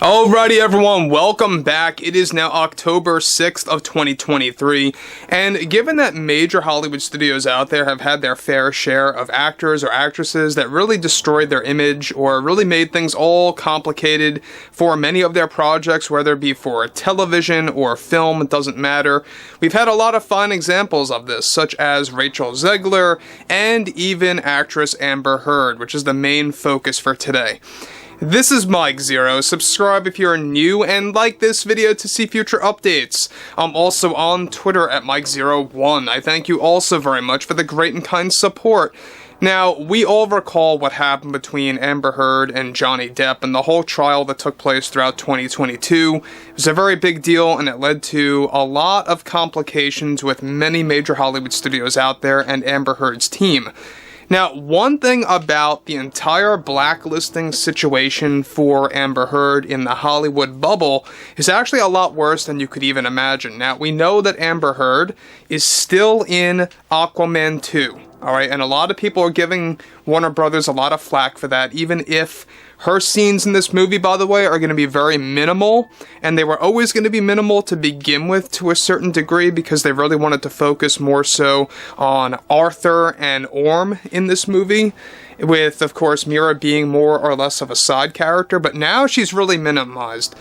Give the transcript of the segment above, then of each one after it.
Alrighty everyone, welcome back. It is now October 6th of 2023, and given that major Hollywood studios out there have had their fair share of actors or actresses that really destroyed their image or really made things all complicated for many of their projects, whether it be for television or film, it doesn't matter. We've had a lot of fine examples of this, such as Rachel Zegler and even actress Amber Heard, which is the main focus for today. This is Mike Zero. Subscribe if you're new and like this video to see future updates. I'm also on Twitter at Mike01. I thank you also very much for the great and kind support. Now, we all recall what happened between Amber Heard and Johnny Depp and the whole trial that took place throughout 2022. It was a very big deal, and it led to a lot of complications with many major Hollywood studios out there and Amber Heard's team. Now, one thing about the entire blacklisting situation for Amber Heard in the Hollywood bubble is actually a lot worse than you could even imagine. Now, we know that Amber Heard is still in Aquaman 2, alright? And a lot of people are giving Warner Brothers a lot of flack for that, even if her scenes in this movie, by the way, are going to be very minimal, and they were always going to be minimal to begin with to a certain degree because they really wanted to focus more so on Arthur and Orm in this movie, with, of course, Mera being more or less of a side character, but now she's really minimized.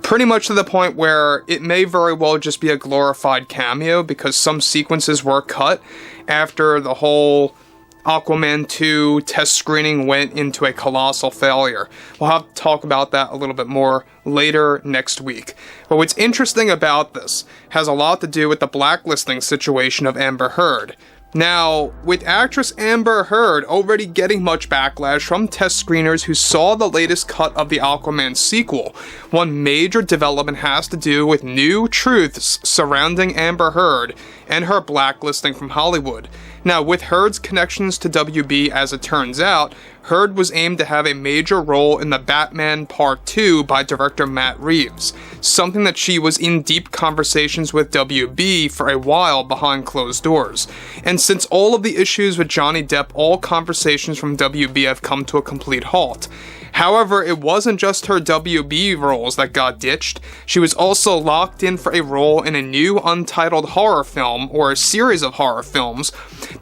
Pretty much to the point where it may very well just be a glorified cameo because some sequences were cut after the whole Aquaman 2 test screening went into a colossal failure. We'll have to talk about that a little bit more later next week. But what's interesting about this has a lot to do with the blacklisting situation of Amber Heard. Now, with actress Amber Heard already getting much backlash from test screeners who saw the latest cut of the Aquaman sequel, one major development has to do with new truths surrounding Amber Heard and her blacklisting from Hollywood. Now, with Heard's connections to WB, as it turns out, Heard was aimed to have a major role in the Batman Part 2 by director Matt Reeves, something that she was in deep conversations with WB for a while behind closed doors. And since all of the issues with Johnny Depp, all conversations from WB have come to a complete halt. However, it wasn't just her WB roles that got ditched. She was also locked in for a role in a new untitled horror film, or a series of horror films,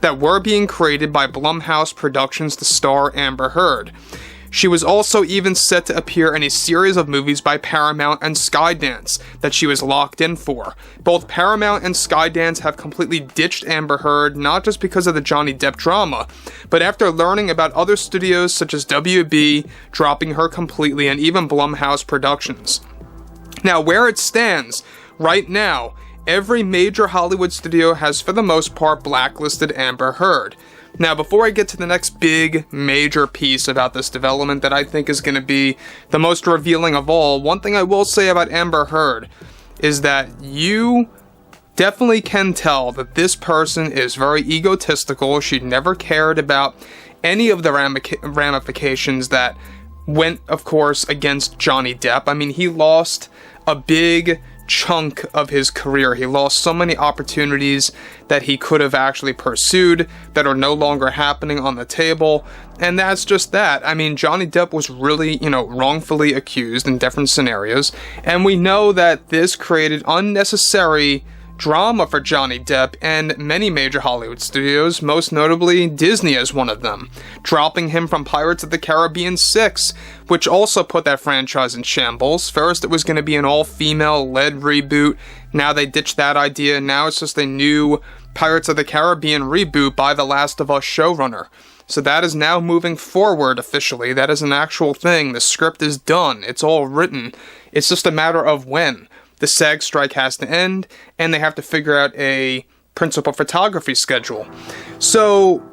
that were being created by Blumhouse Productions to star Amber Heard. She was also even set to appear in a series of movies by Paramount and Skydance that she was locked in for. Both Paramount and Skydance have completely ditched Amber Heard, not just because of the Johnny Depp drama, but after learning about other studios such as WB dropping her completely, and even Blumhouse Productions. Now, where it stands right now, every major Hollywood studio has for the most part blacklisted Amber Heard. Now, before I get to the next big, major piece about this development that I think is going to be the most revealing of all, one thing I will say about Amber Heard is that you definitely can tell that this person is very egotistical. She never cared about any of the ramifications that went, of course, against Johnny Depp. I mean, he lost a big chunk of his career. He lost so many opportunities that he could have actually pursued that are no longer happening on the table, and that's just that. I mean, Johnny Depp was really, wrongfully accused in different scenarios, and we know that this created unnecessary drama for Johnny Depp and many major Hollywood studios, most notably Disney as one of them, dropping him from Pirates of the Caribbean 6, which also put that franchise in shambles. First, it was going to be an all-female-led reboot. Now they ditched that idea. Now it's just a new Pirates of the Caribbean reboot by The Last of Us showrunner. So that is now moving forward officially. That is an actual thing. The script is done. It's all written. It's just a matter of when. The SAG strike has to end, and they have to figure out a principal photography schedule. So,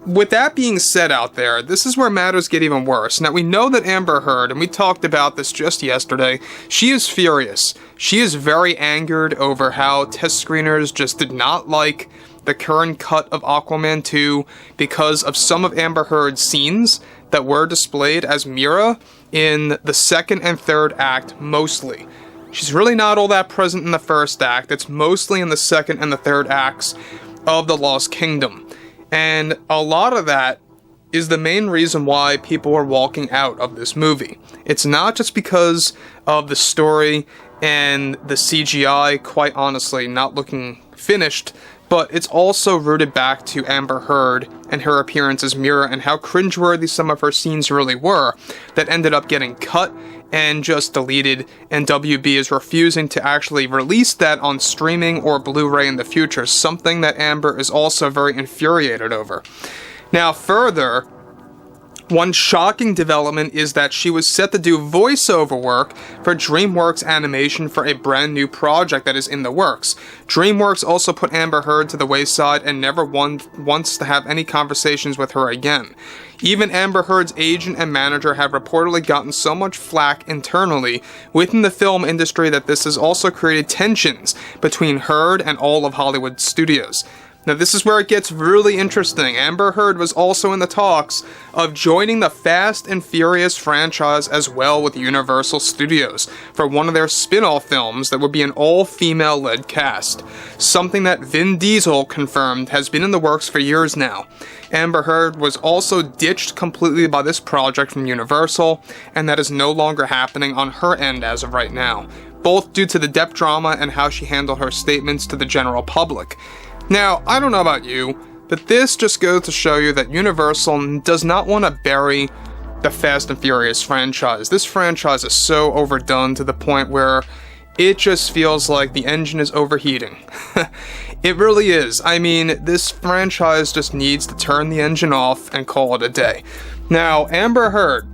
with that being said out there, this is where matters get even worse. Now, we know that Amber Heard, and we talked about this just yesterday, she is furious. She is very angered over how test screeners just did not like the current cut of Aquaman 2 because of some of Amber Heard's scenes that were displayed as Mera in the second and third act mostly. She's really not all that present in the first act. It's mostly in the second and the third acts of The Lost Kingdom. And a lot of that is the main reason why people are walking out of this movie. It's not just because of the story and the CGI, quite honestly, not looking finished, but it's also rooted back to Amber Heard and her appearance as Mera and how cringeworthy some of her scenes really were that ended up getting cut and just deleted, and WB is refusing to actually release that on streaming or Blu-ray in the future, something that Amber is also very infuriated over. Now further, one shocking development is that she was set to do voiceover work for DreamWorks Animation for a brand new project that is in the works. DreamWorks also put Amber Heard to the wayside and never wants to have any conversations with her again. Even Amber Heard's agent and manager have reportedly gotten so much flack internally within the film industry that this has also created tensions between Heard and all of Hollywood studios. Now this is where it gets really interesting. Amber Heard was also in the talks of joining the Fast and Furious franchise as well with Universal Studios for one of their spin-off films that would be an all-female led cast. Something that Vin Diesel confirmed has been in the works for years now. Amber Heard was also ditched completely by this project from Universal, and that is no longer happening on her end as of right now, both due to the Depp drama and how she handled her statements to the general public. Now, I don't know about you, but this just goes to show you that Universal does not want to bury the Fast and Furious franchise. This franchise is so overdone to the point where it just feels like the engine is overheating. It really is. I mean, this franchise just needs to turn the engine off and call it a day. Now, Amber Heard,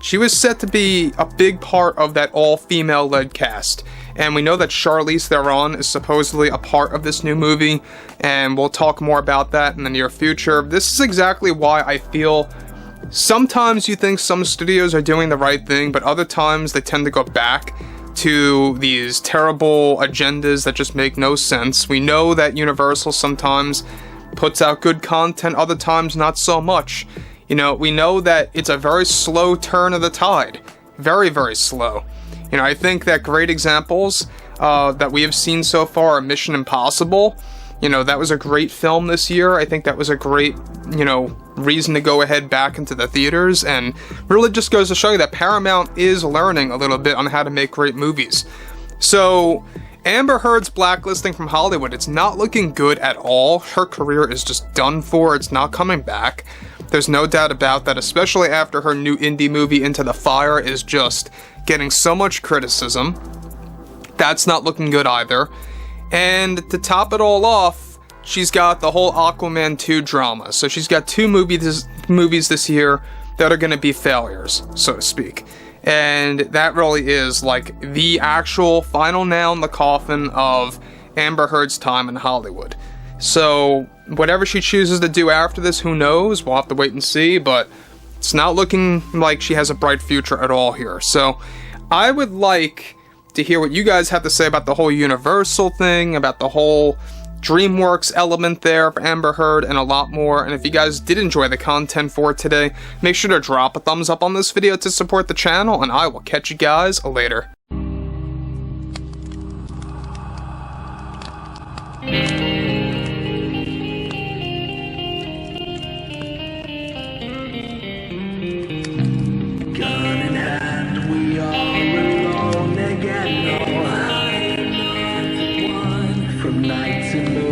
she was set to be a big part of that all-female led cast. And we know that Charlize Theron is supposedly a part of this new movie, and we'll talk more about that in the near future. This is exactly why I feel sometimes you think some studios are doing the right thing, but other times they tend to go back to these terrible agendas that just make no sense. We know that Universal sometimes puts out good content, other times not so much. You know, we know that it's a very slow turn of the tide. Very, very slow. You know, I think that great examples that we have seen so far are Mission Impossible. You know, that was a great film this year. I think that was a great, reason to go ahead back into the theaters, and really just goes to show you that Paramount is learning a little bit on how to make great movies. So, Amber Heard's blacklisting from Hollywood, it's not looking good at all. Her career is just done for. It's not coming back. There's no doubt about that, especially after her new indie movie Into the Fire is just getting so much criticism. That's not looking good either. And to top it all off, she's got the whole Aquaman 2 drama. So she's got two movies this year that are going to be failures, so to speak. And that really is like the actual final nail in the coffin of Amber Heard's time in Hollywood. So whatever she chooses to do after this, who knows? We'll have to wait and see, but it's not looking like she has a bright future at all here. So I would like to hear what you guys have to say about the whole Universal thing, about the whole DreamWorks element there for Amber Heard, and a lot more. And if you guys did enjoy the content for today, make sure to drop a thumbs up on this video to support the channel, and I will catch you guys later. From night to